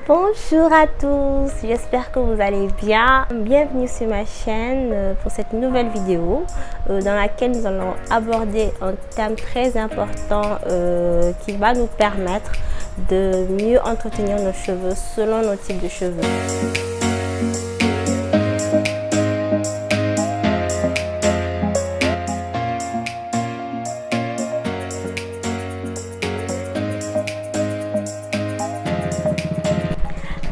Bonjour à tous, j'espère que vous allez bien. Bienvenue sur ma chaîne pour cette nouvelle vidéo dans laquelle nous allons aborder un thème très important qui va nous permettre de mieux entretenir nos cheveux selon nos types de cheveux.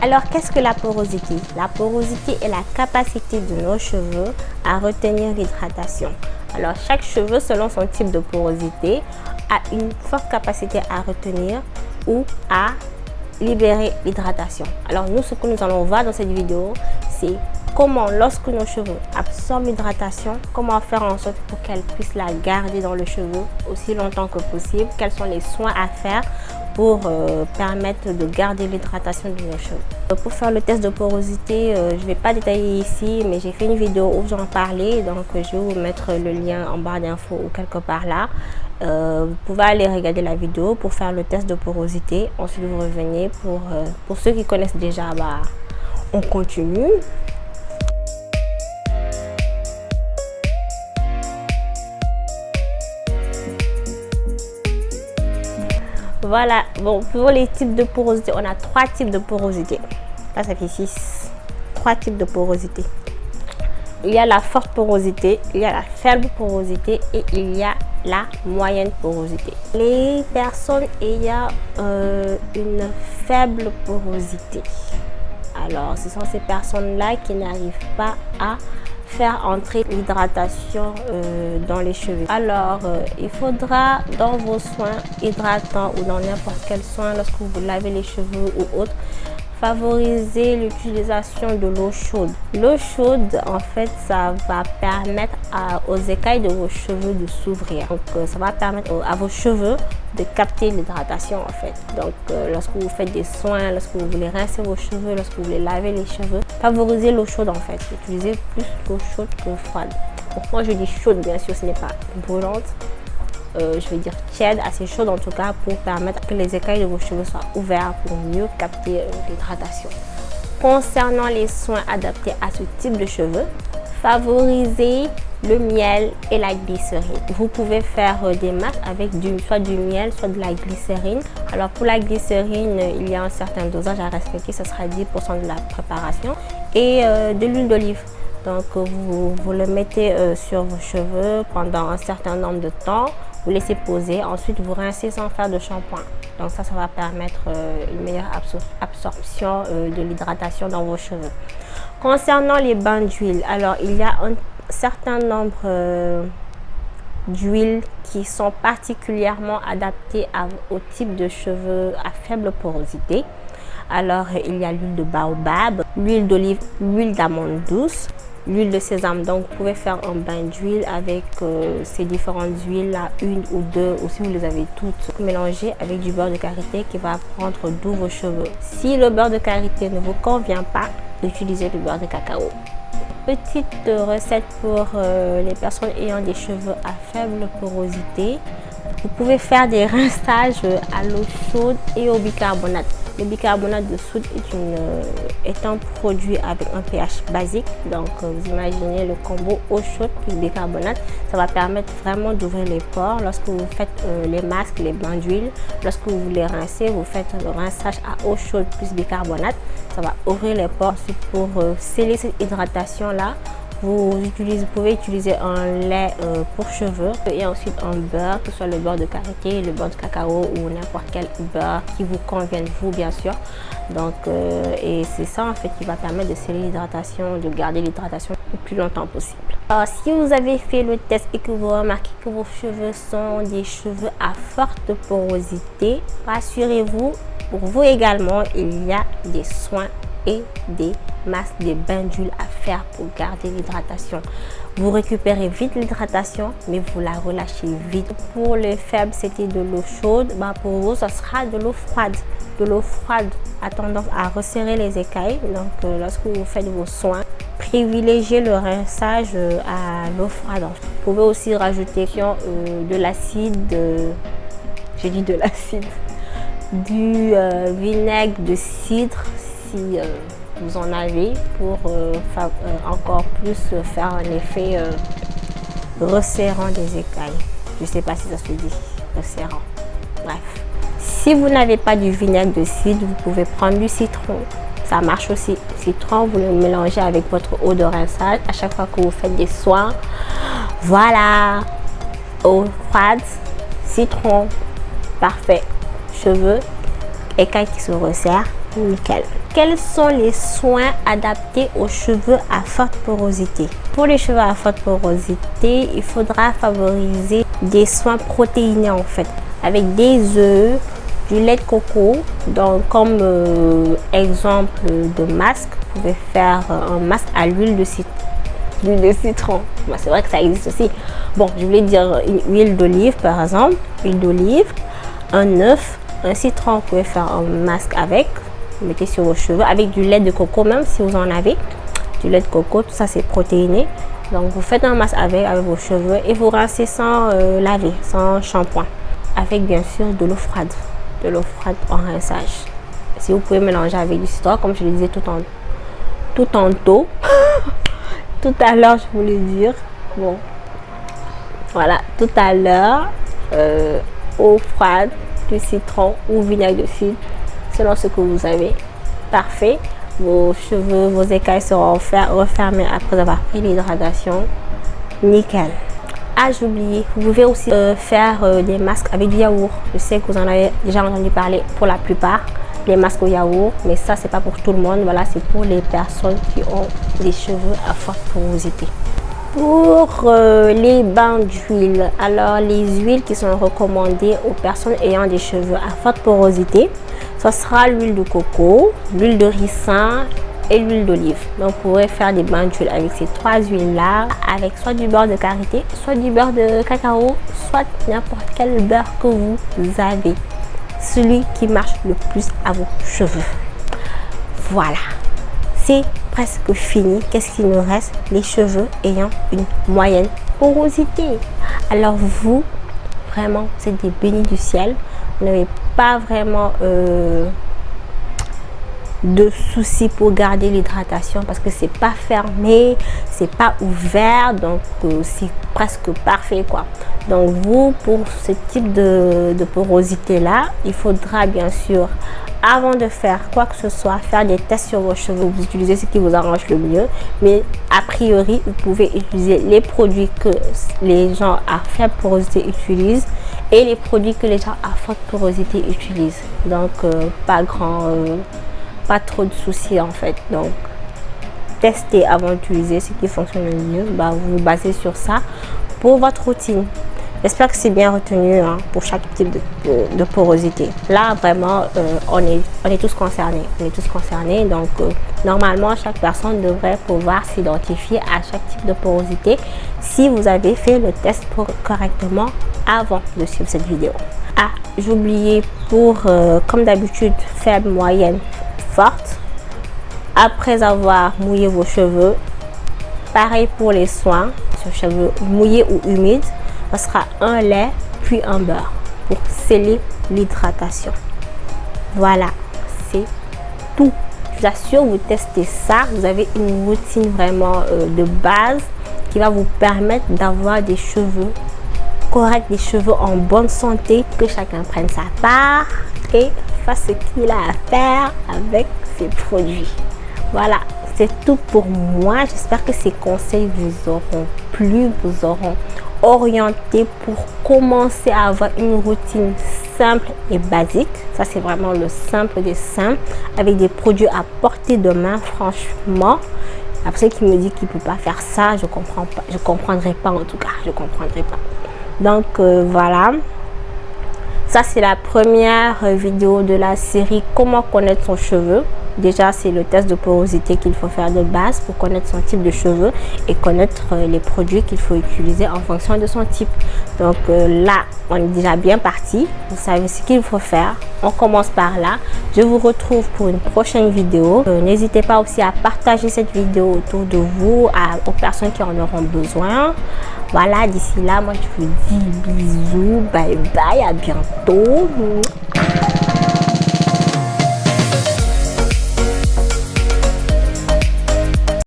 Alors, qu'est-ce que la porosité? La porosité est la capacité de nos cheveux à retenir l'hydratation. Alors, chaque cheveu, selon son type de porosité, a une forte capacité à retenir ou à libérer l'hydratation. Alors, nous, ce que nous allons voir dans cette vidéo, c'est comment, lorsque nos cheveux absorbent l'hydratation, comment faire en sorte pour qu'elle puisse la garder dans le cheveu aussi longtemps que possible, quels sont les soins à faire pour permettre de garder l'hydratation de nos cheveux. Pour faire le test de porosité, je ne vais pas détailler ici, mais j'ai fait une vidéo où j'en parlais, donc je vais vous mettre le lien en barre d'infos ou quelque part là. Vous pouvez aller regarder la vidéo pour faire le test de porosité. Ensuite, vous revenez. Pour ceux qui connaissent déjà, on continue. Voilà, bon, pour les types de porosité, on a 3 types de porosité. Là, ça fait 6. 3 types de porosité. Il y a la forte porosité, il y a la faible porosité et il y a la moyenne porosité. Les personnes ayant une faible porosité, alors ce sont ces personnes-là qui n'arrivent pas à faire entrer l'hydratation dans les cheveux. Alors, il faudra dans vos soins hydratants ou dans n'importe quel soin, lorsque vous lavez les cheveux ou autre, favoriser l'utilisation de l'eau chaude. L'eau chaude, en fait, ça va permettre aux écailles de vos cheveux de s'ouvrir. Donc, ça va permettre à vos cheveux de capter l'hydratation, en fait. Donc, lorsque vous faites des soins, lorsque vous voulez rincer vos cheveux, lorsque vous voulez laver les cheveux, favorisez l'eau chaude, en fait. Utilisez plus l'eau chaude que froide. Donc, moi, je dis chaude, bien sûr, ce n'est pas brûlante. Je vais dire tiède, assez chaude en tout cas, pour permettre que les écailles de vos cheveux soient ouvertes pour mieux capter l'hydratation. Concernant les soins adaptés à ce type de cheveux, favorisez le miel et la glycérine. Vous pouvez faire des masques avec soit du miel, soit de la glycérine. Alors pour la glycérine, il y a un certain dosage à respecter, ce sera 10% de la préparation, et de l'huile d'olive. Donc vous le mettez sur vos cheveux pendant un certain nombre de temps. Vous laissez poser, ensuite vous rincez sans faire de shampoing. Donc ça va permettre une meilleure absorption de l'hydratation dans vos cheveux. Concernant les bains d'huile, alors il y a un certain nombre d'huiles qui sont particulièrement adaptées au type de cheveux à faible porosité. Alors il y a l'huile de baobab, l'huile d'olive, l'huile d'amande douce, l'huile de sésame. Donc vous pouvez faire un bain d'huile avec ces différentes huiles là, une ou deux, ou si vous les avez toutes mélangées avec du beurre de karité qui va prendre doux vos cheveux. Si le beurre de karité ne vous convient pas, utilisez le beurre de cacao. Petite recette pour les personnes ayant des cheveux à faible porosité. Vous pouvez faire des rinçages à l'eau chaude et au bicarbonate. Le bicarbonate de soude est un produit avec un pH basique. Donc, vous imaginez le combo eau chaude plus bicarbonate. Ça va permettre vraiment d'ouvrir les pores. Lorsque vous faites les masques, les bains d'huile, lorsque vous voulez rincer, vous faites le rinçage à eau chaude plus bicarbonate. Ça va ouvrir les pores. Ensuite, pour sceller cette hydratation-là, vous pouvez utiliser un lait pour cheveux et ensuite un beurre, que ce soit le beurre de karité, le beurre de cacao ou n'importe quel beurre qui vous convienne, vous bien sûr. Donc, et c'est ça en fait qui va permettre de sceller l'hydratation, de garder l'hydratation le plus longtemps possible. Alors, si vous avez fait le test et que vous remarquez que vos cheveux sont des cheveux à forte porosité, rassurez-vous, pour vous également, il y a des soins et des masques, des bains d'huile à faire pour garder l'hydratation. Vous récupérez vite l'hydratation, mais vous la relâchez vite. Pour les faibles, c'était de l'eau chaude. Pour vous, ça sera de l'eau froide. De l'eau froide a tendance à resserrer les écailles. Donc, lorsque vous faites vos soins, privilégiez le rinçage à l'eau froide. Vous pouvez aussi rajouter de l'acide. J'ai dit de l'acide. du vinaigre de cidre si vous en avez, pour encore plus faire un effet resserrant des écailles. Je sais pas si ça se dit, resserrant. Bref. Si vous n'avez pas du vinaigre de cidre, vous pouvez prendre du citron. Ça marche aussi. Citron, vous le mélangez avec votre eau de rinçage à chaque fois que vous faites des soins. Voilà. Eau froide, citron, parfait. Cheveux, écailles qui se resserrent, nickel. Quels sont les soins adaptés aux cheveux à forte porosité? Pour les cheveux à forte porosité, il faudra favoriser des soins protéinés en fait, avec des œufs, du lait de coco. Donc comme exemple de masque, vous pouvez faire un masque à l'huile de citron. Bon, c'est vrai que ça existe aussi. Bon, je voulais dire une huile d'olive par exemple, huile d'olive, un œuf, un citron. Vous pouvez faire un masque avec, vous mettez sur vos cheveux, avec du lait de coco, même si vous en avez du lait de coco, tout ça c'est protéiné. Donc vous faites un masque avec vos cheveux et vous rincez sans laver, sans shampoing, avec bien sûr de l'eau froide en rinçage. Si vous pouvez mélanger avec du citron, comme je le disais tout à l'heure, je voulais dire, bon, voilà, tout à l'heure, eau froide, du citron ou vinaigre de cidre, selon ce que vous avez. Parfait. Vos cheveux, vos écailles seront refermées après avoir pris l'hydratation. Nickel. Ah, j'ai oublié, vous pouvez aussi faire des masques avec du yaourt. Je sais que vous en avez déjà entendu parler pour la plupart, les masques au yaourt, mais ça c'est pas pour tout le monde. Voilà, c'est pour les personnes qui ont des cheveux à forte porosité. Pour les bains d'huile, alors les huiles qui sont recommandées aux personnes ayant des cheveux à forte porosité, ce sera l'huile de coco, l'huile de ricin et l'huile d'olive. Donc vous pourrez faire des bains d'huile avec ces trois huiles là, avec soit du beurre de karité, soit du beurre de cacao, soit n'importe quel beurre que vous avez, celui qui marche le plus à vos cheveux. Voilà, c'est presque fini. Qu'est-ce qu'il nous reste? Les cheveux ayant une moyenne porosité. Alors vous, vraiment, c'est des bénis du ciel. Vous n'avez pas vraiment de soucis pour garder l'hydratation parce que c'est pas fermé, c'est pas ouvert, donc c'est presque parfait quoi. Donc vous, pour ce type de porosité là, il faudra bien sûr, avant de faire quoi que ce soit, faire des tests sur vos cheveux. Vous utilisez ce qui vous arrange le mieux, mais a priori vous pouvez utiliser les produits que les gens à faible porosité utilisent et les produits que les gens à forte porosité utilisent. Donc pas trop de soucis en fait. Donc testez avant d'utiliser ce qui fonctionne le mieux. Vous vous basez sur ça pour votre routine. J'espère que c'est bien retenu hein, pour chaque type de porosité. Là vraiment on est tous concernés. Donc normalement chaque personne devrait pouvoir s'identifier à chaque type de porosité si vous avez fait le test correctement avant de suivre cette vidéo. Ah, j'ai oublié, pour comme d'habitude, faible, moyenne, forte, après avoir mouillé vos cheveux, pareil pour les soins sur cheveux mouillés ou humides, ce sera un lait puis un beurre pour sceller l'hydratation. Voilà, c'est tout. Je vous assure, vous testez ça, vous avez une routine vraiment de base qui va vous permettre d'avoir des cheveux corrects, des cheveux en bonne santé, que chacun prenne sa part et fasse ce qu'il a à faire avec ses produits. Voilà, c'est tout pour moi. J'espère que ces conseils vous auront plu, vous auront orienté pour commencer à avoir une routine simple et basique. Ça c'est vraiment le simple des simples, avec des produits à portée de main. Franchement, après qui me dit qu'il peut pas faire ça, je comprends pas, je comprendrai pas, en tout cas je comprendrai pas. Donc voilà, ça c'est la première vidéo de la série comment connaître son cheveu. Déjà, c'est le test de porosité qu'il faut faire de base pour connaître son type de cheveux et connaître les produits qu'il faut utiliser en fonction de son type. Donc là, on est déjà bien parti. Vous savez ce qu'il faut faire. On commence par là. Je vous retrouve pour une prochaine vidéo. N'hésitez pas aussi à partager cette vidéo autour de vous, aux personnes qui en auront besoin. Voilà, d'ici là, moi je vous dis bisous, bye bye, à bientôt.